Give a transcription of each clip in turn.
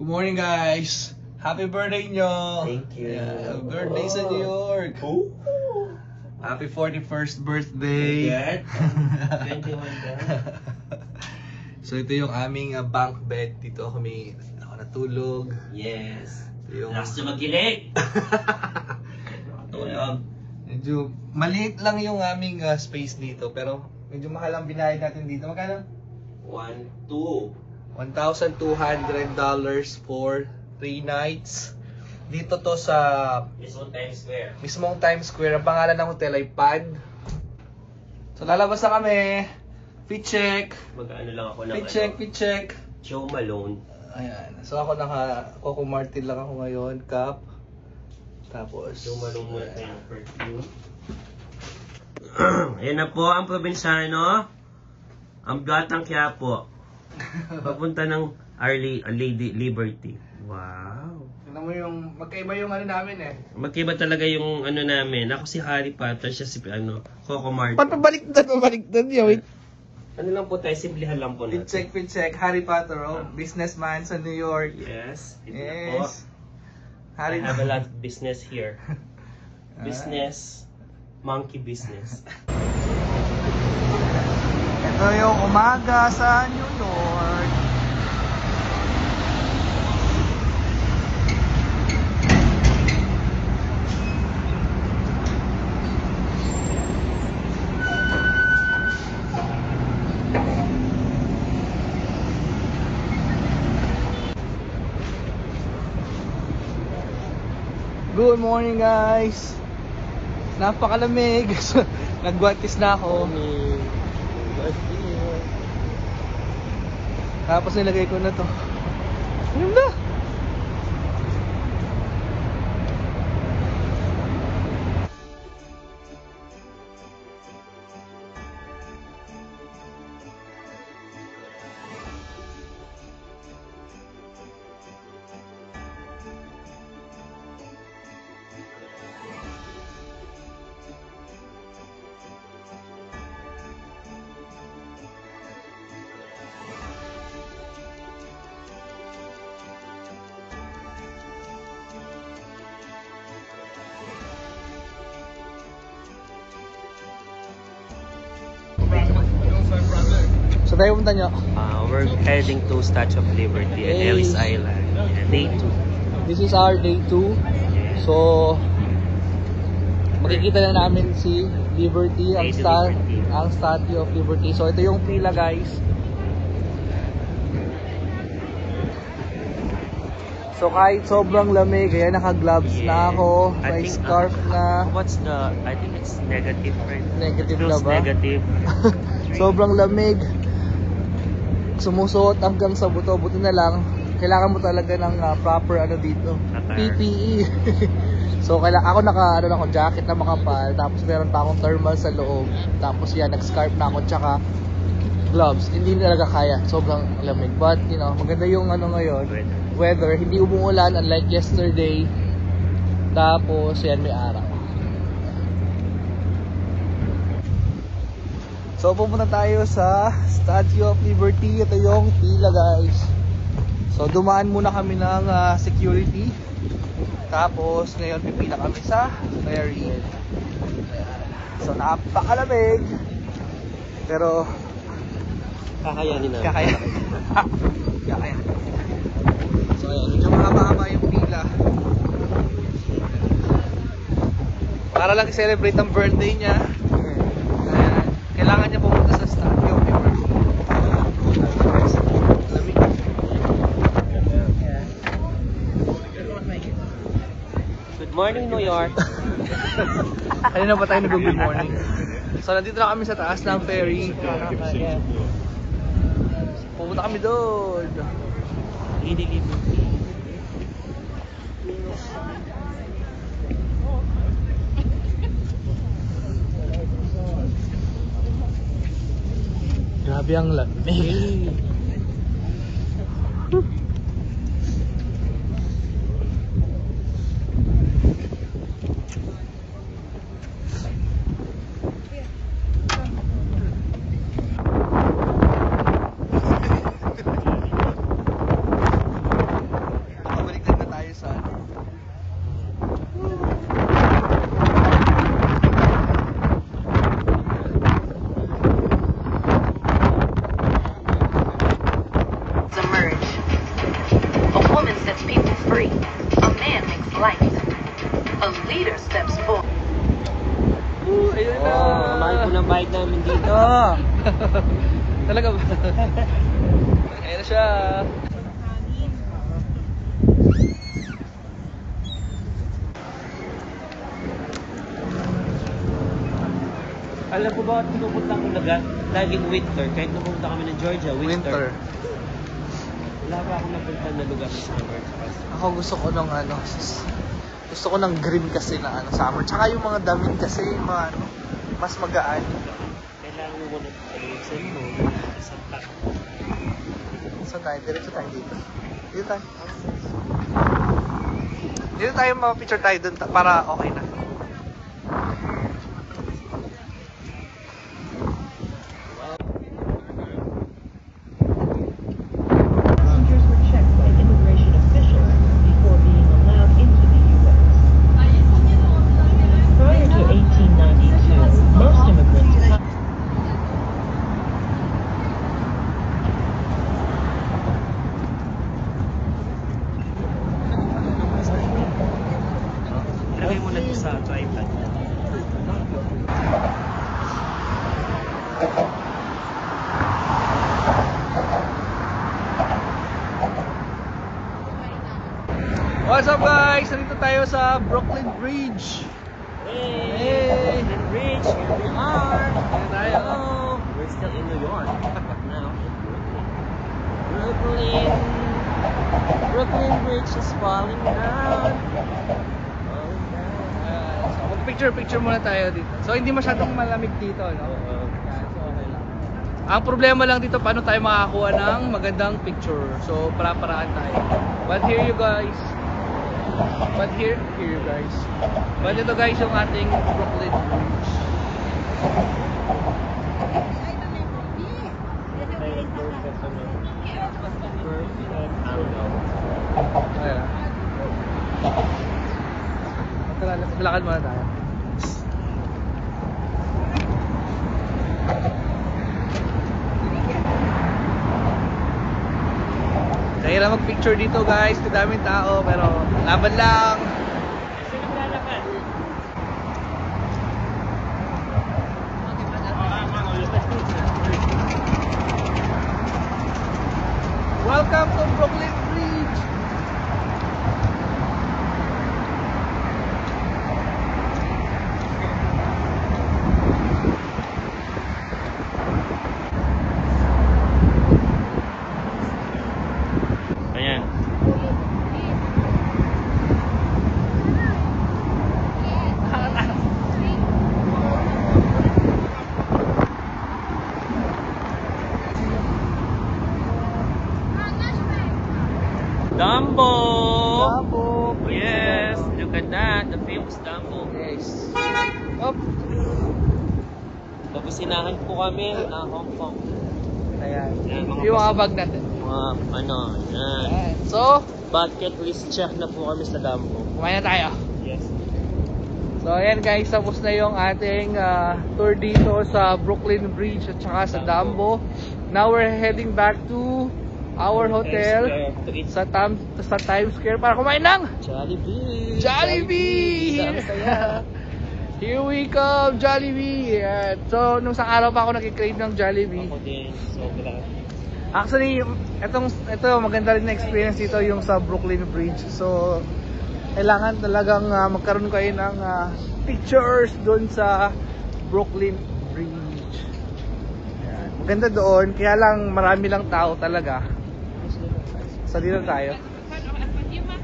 Good morning, guys. Happy birthday nyo. Thank you. Yeah, birthday sa New York. Oh. Happy 41st birthday. Good. 21 na. So ito yung aming bunk bed. Dito kami natulog. Yes. Ito yung... Last na magilig. Tulog. Medyo maliit lang yung aming space dito. Pero medyo mahal ang binayad natin dito. Magkano? $1,200 for 3 nights. Dito to sa Mismong Times Square. mismong Times Square. Ang pangalan ng hotel ay Pad. So lalabas na kami. Fit check. Mag-ano lang ako ng Fit check. Joe Malone. Ayan. So ako Coco Martin lang ako ngayon. Cup. Tapos Joe Malone muna tayo ng perfume. Ayan na po ang probinsyano. Ang Batang Quiapo. Papunta ng Our Lady Liberty. Wow. Tignan mo yung magkaiba yung ano namin eh. Magkiba talaga yung ano namin. Ako si Harry Potter, siya si Coco Martin. Pabaliktad yun. Wait. Ano lang po tayo, simplihan lang po natin. Fit check. Harry Potter, businessman sa New York. Yes, ito na po. Yes. I have a lot of business here. Business, monkey business. Ito yung umaga sa New York. Good morning, guys. Napakalamig. Nagwantis na ako. Tapos nilagay ko na to. Ayun na. So tayo punta nyo. We're heading to Statue of Liberty and Ellis Island. Day 2. This is our day 2. So makikita na namin si Liberty, ang Statue of Liberty. So ito yung pila, guys. So kahit sobrang lamig, kaya naka-gloves na ako, may scarf na. I think it's negative, right? Negative it na feels ba? Negative. Sobrang lamig. Sumusuot hanggang sa buto. Buti na lang, kailangan mo talaga ng proper ano dito, PPE. So ako naka jacket na makapal, tapos meron pa akong thermal sa loob. Tapos yan, nag-scarf na ako tsaka gloves. Hindi talaga kaya, sobrang lamig. But you know, maganda yung ano ngayon, weather. Hindi umuulan unlike yesterday. Tapos yan, may araw. So pupunta tayo sa Statue of Liberty. Ito yung pila, guys. So dumaan muna kami ng security. Tapos ngayon pipila kami sa ferry. So napakalamig. Pero Kakayanin namin. Kakayanin. So ayan, medyo mahaba-haba yung pila. Para lang i-celebrate ang birthday niya. Kailangan niya pumunta sa Statue of Liberty. Lamig. Good morning, New York. Kanina pa tayo nag-good morning. So nandito na kami sa taas ng ferry. Pupunta kami doon. Lady Liberty. Grabe ang lamig. po ng bayad namin dito. Talaga ba? Ayan na siya. Alam ko ba pinupunta ko laging winter, kahit napunta kami ng Georgia, winter. Wala pa akong napunta na lugar sa summer. Ako gusto ko ng ano, gusto ko ng green kasi na ano, summer. Tsaka yung mga damit kasi, mga ano, mas magaan. Kailangan mo muna ayusin mo. Saan tayo? Diretso tayo dito. Dito tayo. Dito tayo, mapicture tayo dun para okay na. Passengers were checked by immigration officials before being allowed into the U.S. Prior to 1892, most immigrants Ilagay mo na ito sa tripod. What's up guys? Nandito tayo sa Brooklyn Bridge. Hey! Brooklyn Bridge, here we are! Ayan tayo. Hello! We're still in New York. Now, Brooklyn. Brooklyn Bridge is falling down. Falling down. So, mag-picture muna tayo dito. So, hindi masyadong malamig dito, no? Yan, so, okay lang. Ang problema lang dito, paano tayo makakakuha ng magandang picture. So, para-paraan tayo. But here you guys. But ito guys yung ating Brooklyn Bridge. Ayan. Matalakad muna tayo. Kaya lang mag-picture dito guys, kadaming tao pero laban lang. Sino maglalakad? Welcome to Brooklyn Bridge. Ayan. Dumbo! Dumbo. Yes, look at that, the famous Dumbo. Yes. Up. Babusinahan po kami na Hong Kong. Ayan. Yan, mga Yung mga bus- bag natin. Mga ano, yan. Ayan. So, Bucket list check na po kami sa Dumbo. kumain na tayo. Yes. So ayan guys, tapos na yung ating tour dito sa Brooklyn Bridge at saka sa Dumbo. Now we're heading back to our hotel sa Times Square para kumain ng Jollibee! Jollibee! Ang saya! Here we come, Jollibee! Ayan. So nung isang araw pa ako nag-crave ng Jollibee. Ako din, sobra. Actually, ito maganda rin na experience dito yung sa Brooklyn Bridge. So kailangan talagang magkaroon kayo ng pictures doon sa Brooklyn Bridge. Ayan. Maganda doon, kaya lang marami lang tao talaga. So dito tayo.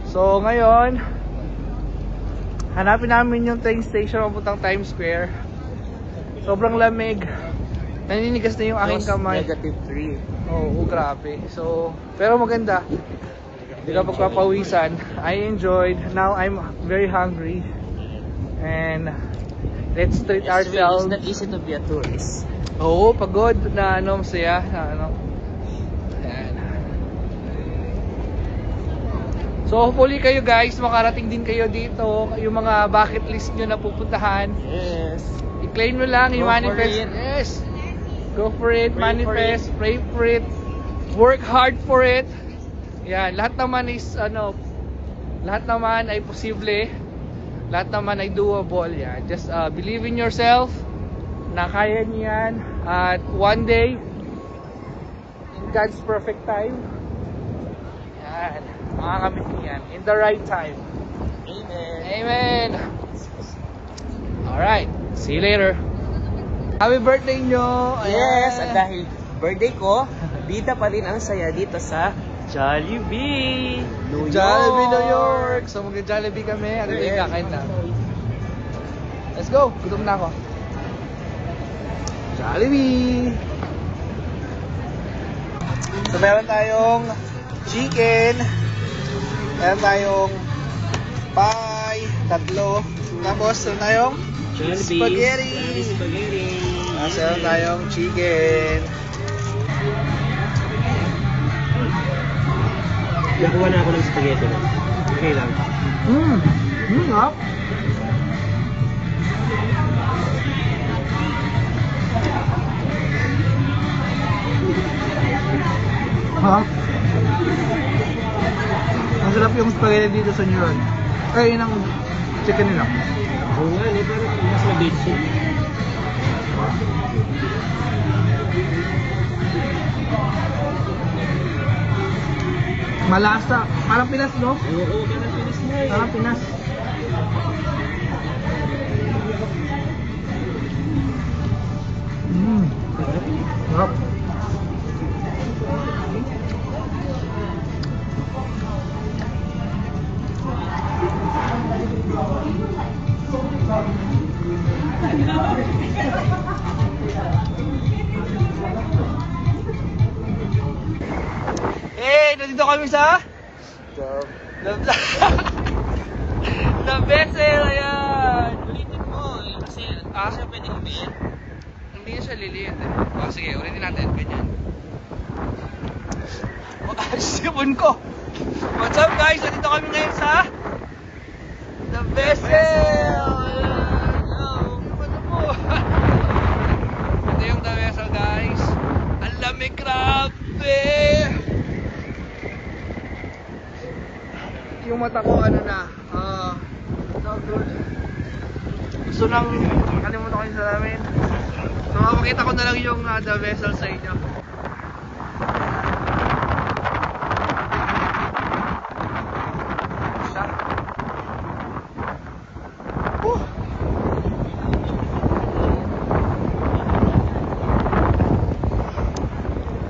So ngayon, hanapin namin yung train station papuntang Times Square. Sobrang lamig. Naninigas na yung aking kamay. -3. Oo, grabe. So, pero maganda. Hindi ka pagpapawisan. I enjoyed. Now I'm very hungry. And let's treat ourselves. It's not easy to be a tourist. Oo, pagod na ano, masaya na ano. Ayan. So hopefully kayo guys, makarating din kayo dito. Yung mga bucket list nyo na pupuntahan. Yes. I-claim mo lang, Go i-manifest. for it. Yes. Go for it, Pray manifest, pray for it. Work hard for it. Yan, lahat naman is lahat naman ay posible. Lahat naman ay doable. Yan. Just believe in yourself. na kaya niyo yan. At one day, in God's perfect time, yan, makakamit niyo yan. In the right time. Amen. Amen. Alright, see you later. Happy birthday nyo! Yes, Ayan. at dahil birthday ko, bida pa rin ang saya dito sa Jollibee, New York. Jollibee, New York! So mag-Jollibee kami, ano yung kakain na? Let's go! Gutom na ako. Jollibee! So meron tayong chicken, meron tayong pie, tatlo, tapos meron tayong Jollibee. spaghetti! Jollibee spaghetti. Tapos meron tayong chicken. Nakuha na ako ng spaghetti na. Okay lang. Hap. Ha? Ang sarap yung spaghetti dito sa New York. Ay, yun ang chicken nila. Oo nga, parang mas mabitso. Malasa. Parang Pinas, no? Oo, parang Pinas na eh. Parang Pinas. Sarap. Hey, nandito kami sa The Vessel, ayan. Ulitin mo eh, kasi siya pwede ulit. Hindi siya liliit eh. O sige, ulitin natin, ganyan. Sipon ko. What's up guys? Nandito kami ngayon sa The Vessel. Hello. Ano po? Ito yung The Vessel guys. Ang lamig, grabe. Yung mata ko ano na, gusto nang kalimutan ko yung salamin. So makikita ko na lang yung The Vessel sa inyo.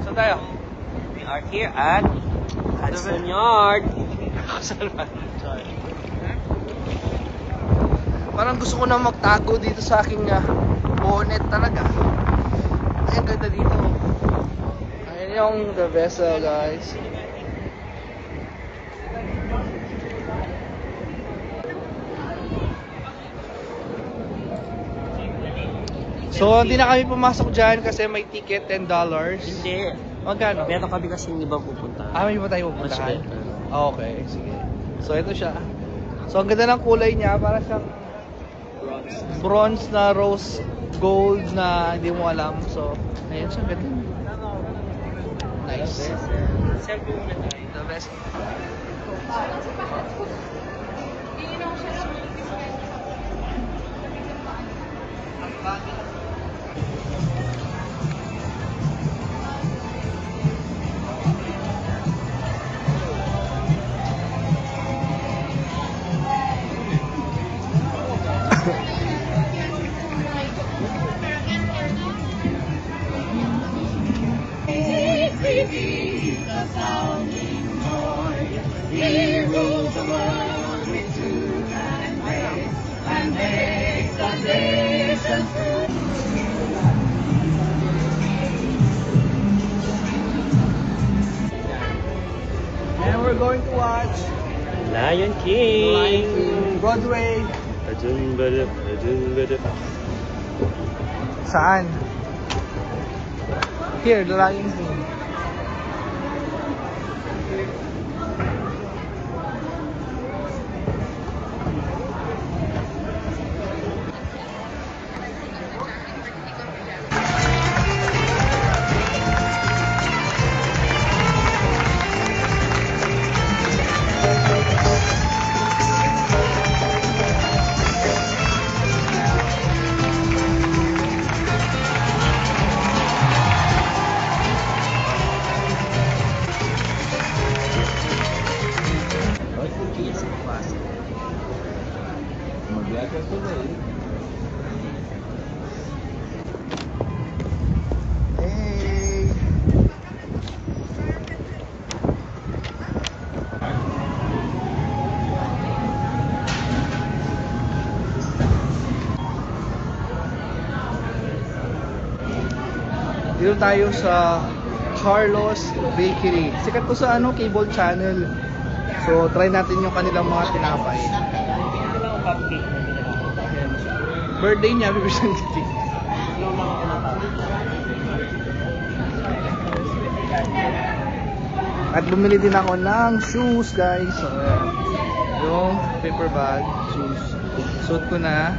Saan tayo? We are here at Hudson Yard. Parang gusto ko na magtago dito sa aking bonnet talaga. Ay, ang ganda dito. Ayan yung The Vessel guys. So, hindi na kami pumasok dyan kasi may ticket $10. Hindi. Magkano? Meron kami kasi ibang pupunta. Ah, may iba tayo pupuntahan? Mas better. Okay, sige. So, ito siya. So, ang ganda ng kulay niya. Para siyang bronze na rose gold na hindi mo alam. So, ayun siya. Ganda. Nice. Selfie muna tayo. The best. And we're going to watch Lion King. Lion King, Broadway. Saan? Here, the Lion King. Dito tayo sa Carlos Bakery. Sikat to sa ano, cable channel. So, try natin yung kanilang mga tinapay. Ito lang ang cupcake na ginagawa. Birthday niya, bibig siyang cake. Ano lang ako ng cupcake. At bumili din ako ng shoes, guys. So, ayan. Yung paper bag, shoes. Suot ko na.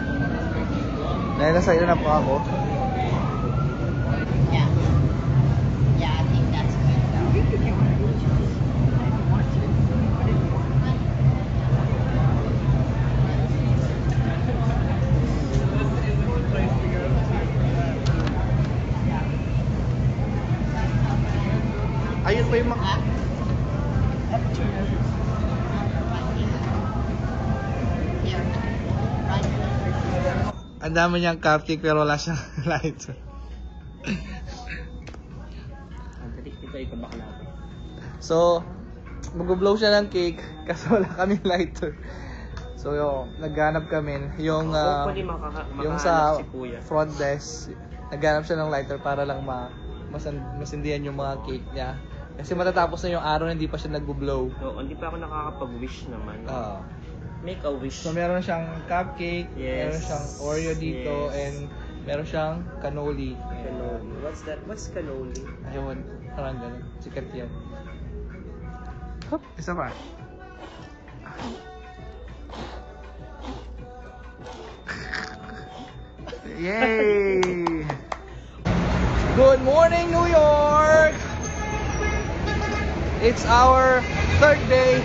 Dahil nasa ilo na po ako. Yeah. Yeah, I think that's good though. Ayun pa yung mga... Ang dami niyang cupcake pero wala siyang lighter. Ang tatik dito ito bakla ko. So, mag-blow siya ng cake kasi wala kaming lighter. So, naghanap kami yung Hopefully yung sa si Kuya. front desk. Naghanap siya ng lighter para lang masindihan yung mga cake niya. Kasi matatapos na yung araw hindi pa siya nag-blow. So, hindi pa ako nakakapag-wish naman. Make a wish. So, meron siyang cupcake, Yes. meron siyang Oreo dito, Yes. and meron siyang cannoli. Cannoli. What's that? What's cannoli? Ayun, parang ganun. Sikat yan. Hop, isa pa. Yay! Good morning, New York! It's our third day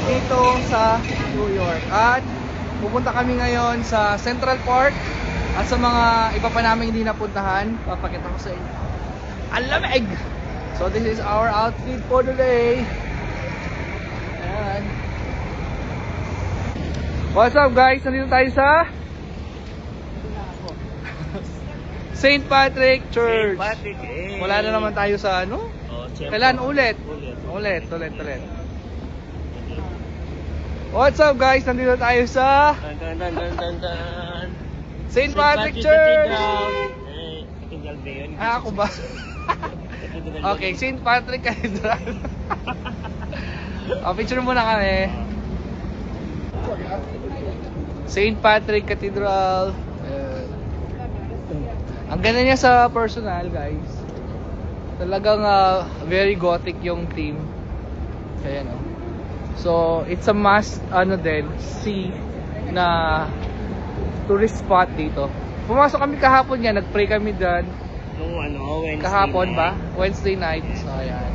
dito sa New York. At pupunta kami ngayon sa Central Park at sa mga iba pa namin hindi napuntahan. Papakita ko sa inyo. Ang lamig! So this is our outfit for today. Ayan. What's up guys? Nandito tayo sa St. Patrick Church. St. Patrick, eh. Wala na naman tayo sa ano? Oh, siyempre. Kailan ulit? Ulit. What's up guys? Nandito tayo sa Dun. St. Patrick Church. Cathedral ba yun? Ah, ako ba? Okay, St. Patrick Cathedral. Picture muna kami. St. Patrick Cathedral. Ang ganda niya sa personal, guys. Talagang very gothic yung theme. Kaya no. So, it's a must see na tourist spot dito. Pumasok kami kahapon yan, nag-pray kami dyan. Wednesday Kahapon night. ba? Wednesday night. So, ayan.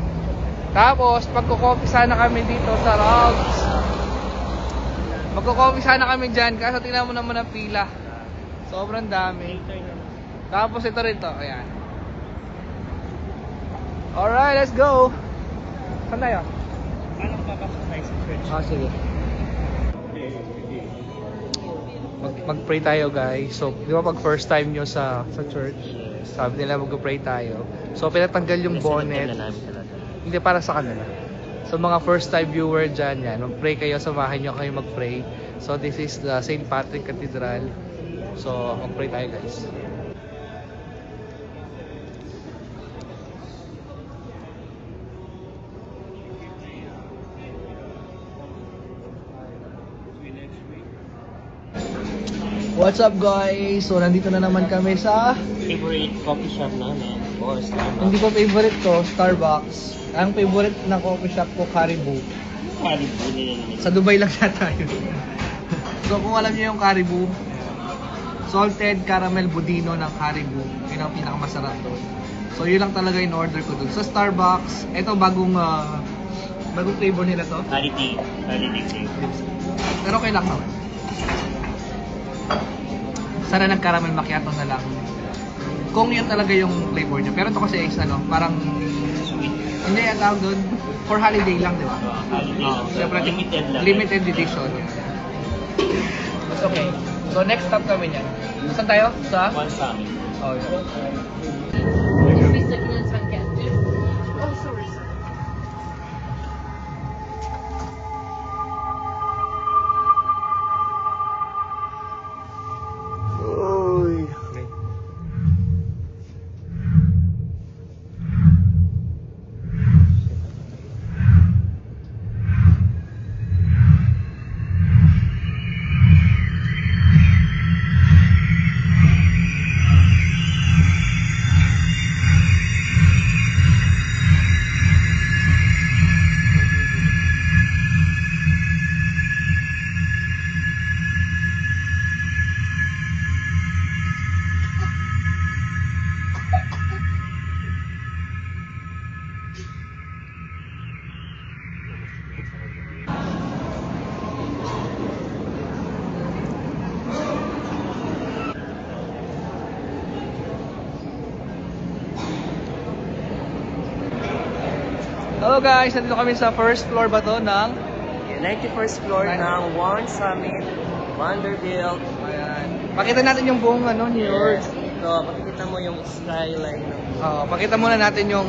Tapos, magko-coffee sana kami dito sa Rogs. Magko-coffee sana kami dyan, kaso tingnan mo naman ang pila. Sobrang dami. Tapos ito rin to, ayan. Alright, let's go! Saan tayo? Paano papasok tayo sa church? Sige. Mag-pray tayo guys. So, di ba pag first time nyo sa church, sabi nila mag-pray tayo. So, pinatanggal yung bonnet. Hindi para sa kanila. So, mga first time viewer dyan, yan. Mag-pray kayo, samahan nyo kayo mag-pray. So, this is the St. Patrick Cathedral. So, mag-pray tayo guys. What's up guys? So nandito na naman kami sa Favorite coffee shop namin. Of course. hindi ko favorite to, Starbucks. Ang favorite na coffee shop ko, Caribou. Caribou nila namin. Sa Dubai lang siya tayo. So kung alam niyo yung Caribou, salted caramel budino ng Caribou. Yun ang pinakamasarap doon. So yun lang talaga in order ko doon. Sa Starbucks, ito bagong flavor nila to. Holiday flavor. Pero okay lang naman. Sana nag-caramel macchiato na lang. Kung yun talaga yung flavor niya. Pero ito kasi is parang Sweet. hindi ang tawag doon. For holiday lang, di ba? Holiday lang. Siyempre, Limited lang. limited edition. It's okay. So next stop kami niyan. Saan tayo? Sa? One summit. Oh, yeah. Hello guys, nandito kami sa first floor ba to ng 91st floor ng One Summit, Vanderbilt. Ayan. Pakita natin yung buong New York. Ito, pakikita mo yung skyline. Pakita muna natin yung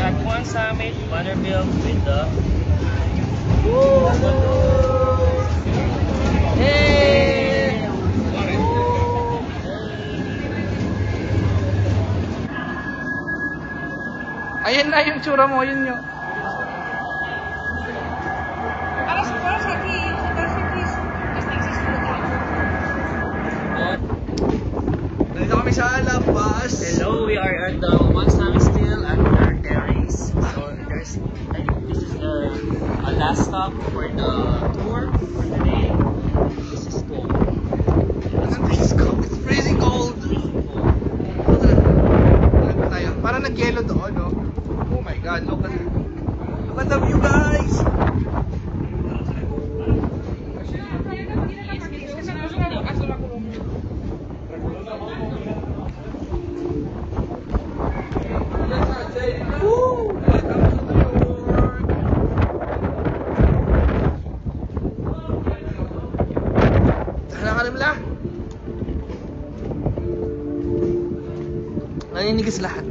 Ay, buong Summit, Vanderbilt with the Hey! Ayan na yung tsura mo, yun yun. Nandito kami sa labas. Hello, we are at the One Summit still at our terrace. So there's, I think this is the last stop for the tour for today. This is cold. This is cold. It's freezing cold. Tayo. Parang nag-yellow doon, no? Oh my God, look at the view, guys! Naninigis lahat.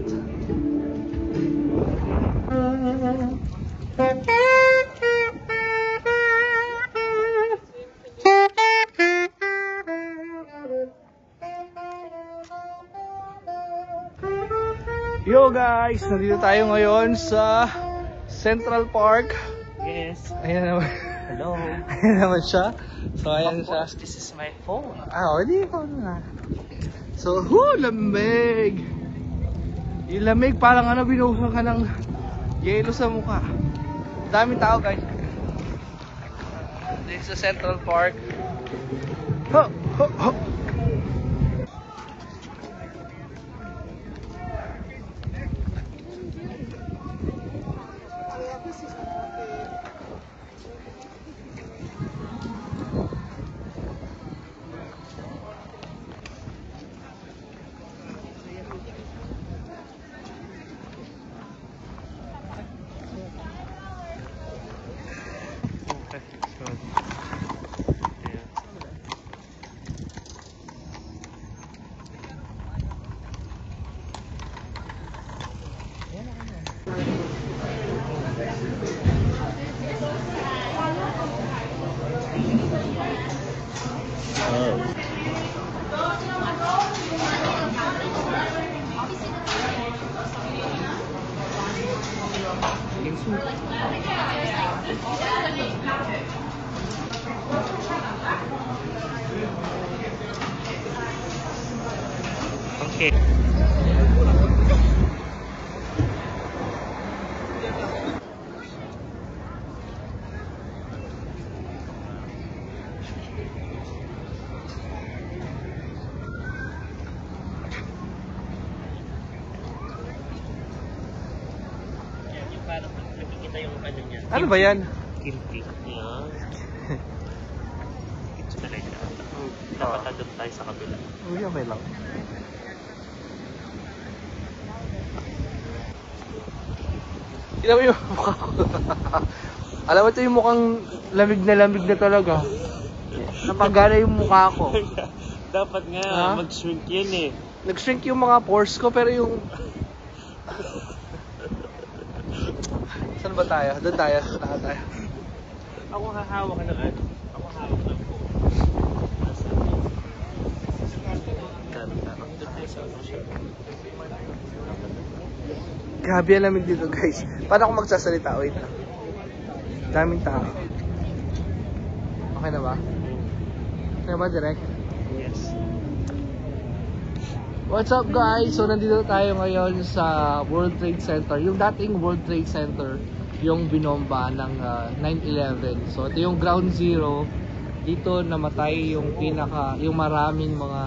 Yo guys, nandito tayo ngayon sa Central Park. Yes. Ayan naman. Hello. Ayan naman siya. So ayan siya. This is my phone. Hindi ko na. So, lamig. Yung lamig, parang binuhusan ka ng yelo sa mukha. Daming tao guys. This is Central Park. Ho, ho, ho. Okay. Parang nakikita yung niya. Ano ba yan? Guilty. Yan. Ito talaga. Dapat adop tayo sa kabila. Hindi, may lang. Tignan mo yung mukha ko. Alam mo ito yung mukhang lamig na talaga. Napagana yung mukha ko. Dapat nga, mag-shrink yun eh. Nag-shrink yung mga pores ko pero yung... Saan ba tayo? Doon tayo. Saan tayo? Ako hahawak ka ng ano. Ako hahawak ng phone. Grabe ang lamig dito guys. Paano ako magsasalita? Wait lang. Daming tao. Okay na ba? Okay na ba direct? Yes. What's up guys? So nandito tayo ngayon sa World Trade Center. Yung dating World Trade Center, yung binomba ng 9/11. So ito yung ground zero. Dito namatay yung yung maraming mga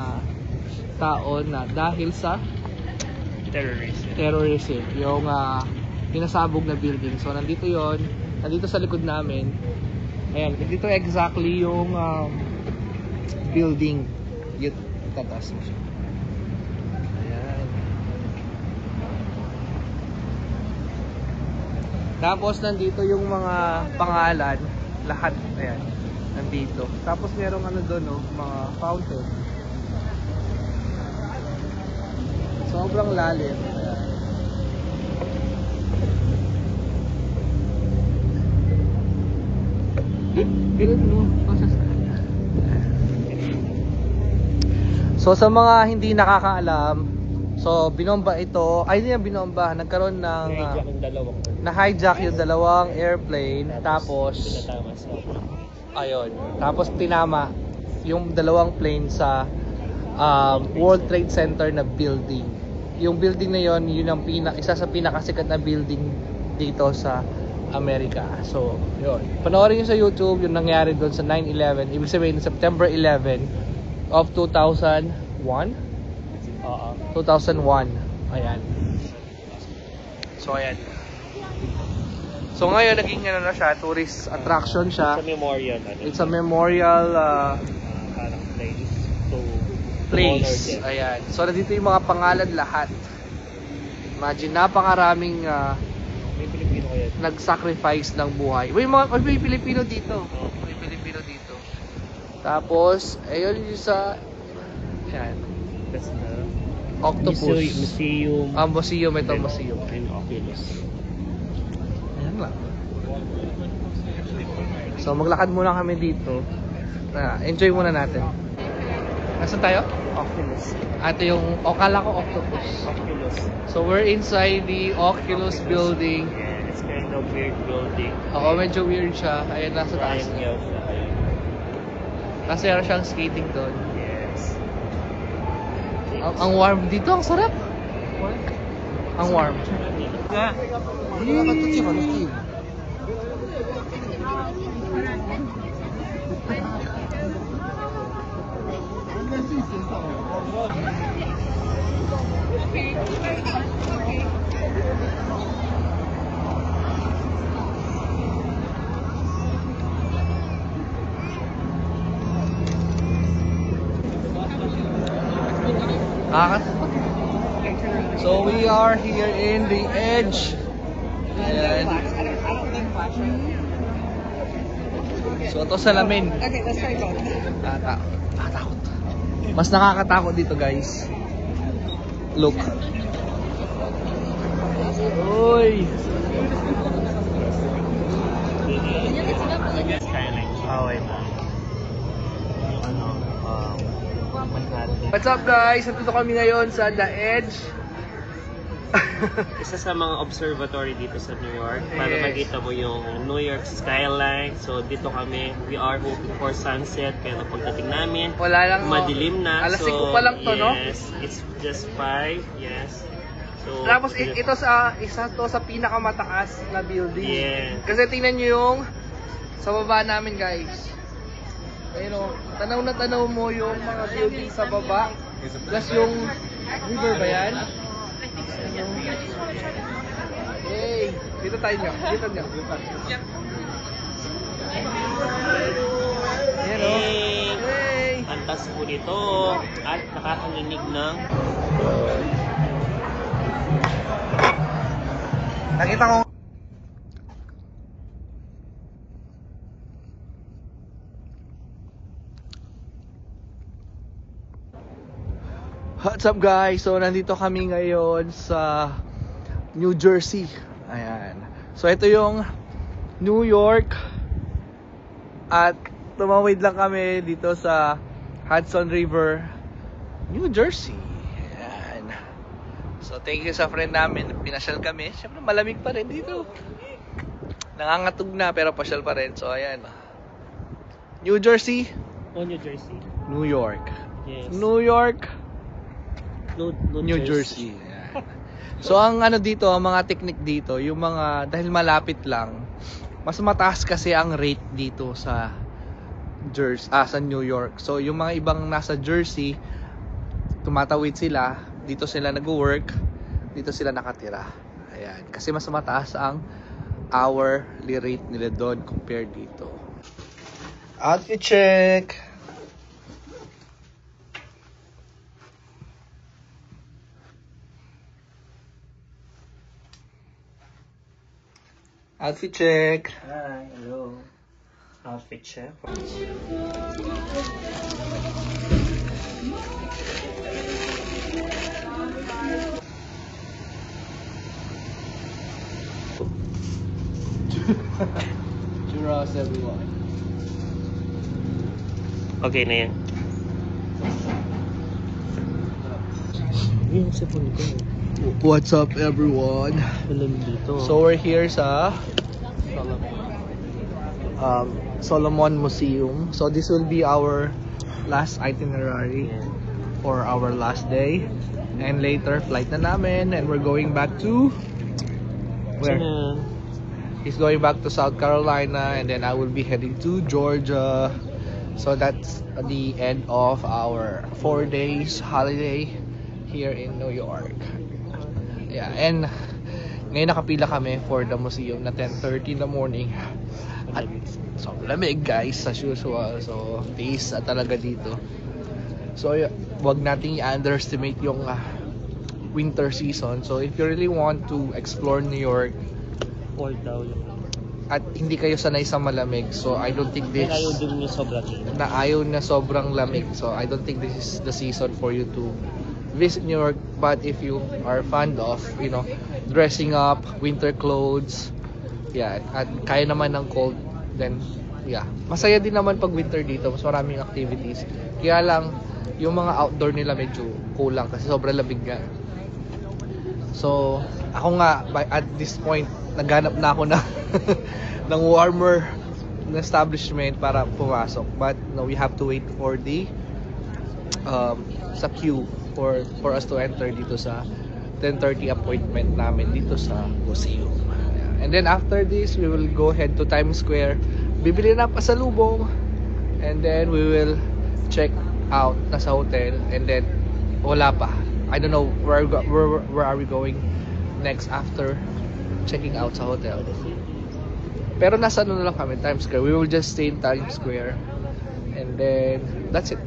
tao na dahil sa terrorism. Yung pinasabog na building. So nandito yon, nandito sa likod namin. Ayan, dito exactly yung building. Yun, tataas mo siya. Tapos nandito yung mga pangalan, lahat, ayan, nandito. Tapos merong ano doon, no, mga fountain. Sobrang lalim. So sa mga hindi nakakaalam, so binomba ito, ay hindi na binomba, nagkaroon ng na-hijack yung dalawang airplane, tapos ayun, tapos tinama yung dalawang plane sa World Trade Center na building. Yung building na yon, yun ang isa sa pinakasikat na building dito sa Amerika. So, yun. Panoorin nyo sa YouTube yung nangyari doon sa 9/11, ibig sabihin September 11 of 2001. 2001. Ayan. So, ayan. So ngayon naging ano na siya, tourist attraction siya. It's a memorial. It's a memorial parang place. Ayan. So nandito yung mga pangalan lahat. Imagine napakaraming may Pilipino kaya. nag-sacrifice ng buhay. May Pilipino dito. May Pilipino dito. Tapos ayun yung sa ayan. That's the Octopus. Museum. Museum ito, museum. And Oculus. Ayan lang. So maglakad muna kami dito. Enjoy muna natin. Nasaan tayo? Oculus. Ito yung, kala ko octopus. Oculus. So we're inside the Oculus building. Yeah, it's kind of weird building. Oo, medyo weird siya. Ayan, nasa taas. Triangle siya. Kasi meron siyang skating doon. Yes. Ang warm dito, ang sarap. Ang warm. So we are here in the edge. Ayan. So ito salamin. Okay, let's try both. Takot. Mas nakakatakot dito guys. Look. Uy. Skyline. Okay. What's up guys? Nandito kami ngayon sa The Edge. Isa sa mga observatory dito sa New York para Yes. makita mo yung New York skyline. So dito kami, we are hoping for sunset. Kaya pagdating namin, Wala lang. madilim na. Alas so, 5 pa lang to, no? Yes, it's just 5. Yes. So, Tapos ito isa to sa pinakamataas na building. Yeah. Kasi tingnan nyo yung sa baba namin guys. Ayun o, tanaw na tanaw mo yung mga building sa baba. Plus yung river ba yan? Hey, dito tayo nyo. Dito nyo. Ayan o. Hey! Hey! Antas po nito at nakakarinig ng Nakita ko. What's up guys? So nandito kami ngayon sa New Jersey. Ayan. So ito yung New York. At tumawid lang kami dito sa Hudson River, New Jersey. Ayan. So thank you sa friend namin. Pinasyal kami. Siyempre malamig pa rin dito. Nangangatog na pero pasyal pa rin. So ayan. New Jersey. New Jersey. New York. Yes. New York. New Jersey. Yan. So ang ano dito, ang mga technique dito, yung mga dahil malapit lang, mas mataas kasi ang rate dito sa sa New York. So yung mga ibang nasa Jersey, tumatawid sila, dito sila nag-work, dito sila nakatira. Ayan, kasi mas mataas ang hourly rate nila doon compared dito. Outfit check. Outfit check. Hi, hello. Outfit check. Churros everyone. Okay na yan. Yung cellphone ko. What's up everyone? Alam dito. So we're here sa Solomon Museum. So this will be our last itinerary for our last day. And later flight na namin and we're going back to where? He's going back to South Carolina and then I will be heading to Georgia. So that's the end of our 4 days holiday here in New York. Yeah, and ngayon nakapila kami for the museum na 10:30 in the morning. At so lamig guys as usual. So taste talaga dito. So wag nating i-underestimate yung winter season. So if you really want to explore New York, Cold daw yung at hindi kayo sanay sa malamig, so I don't think this ayaw din yung sobrang ayaw na sobrang lamig, so I don't think this is the season for you to visit New York. But if you are fond of, you know, dressing up, winter clothes, yeah, at kaya naman ng cold, then yeah, masaya din naman pag winter dito, mas maraming activities. Kaya lang yung mga outdoor nila medyo kulang kasi sobrang lamig nga. So ako nga at this point naghanap na ako na ng warmer na establishment para pumasok, but no, we have to wait for the sa queue for us to enter dito sa 10:30 appointment namin dito sa museum. And then after this we will go head to Times Square, bibili na pasalubong, and then we will check out na sa hotel, and then wala pa, I don't know where are we going next after checking out sa hotel. Pero nasa ano na lang kami, Times Square. We will just stay in Times Square. And then, that's it.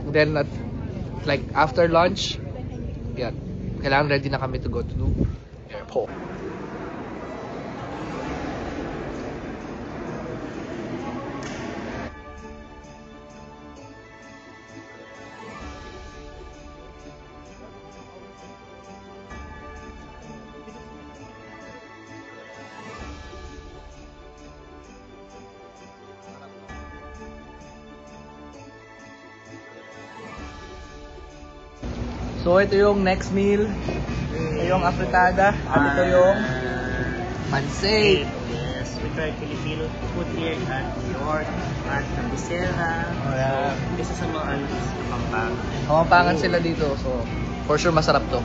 Then, like, after lunch, yeah, kailangan ready na kami to go to the airport. So ito yung next meal. Ito yung afritada. At ito yung pancit. Yes, we try Filipino food here at New York, at Cabecera. Oh, yeah. Isa sa mga Kapampangan. Kapampangan sila dito. So for sure masarap to.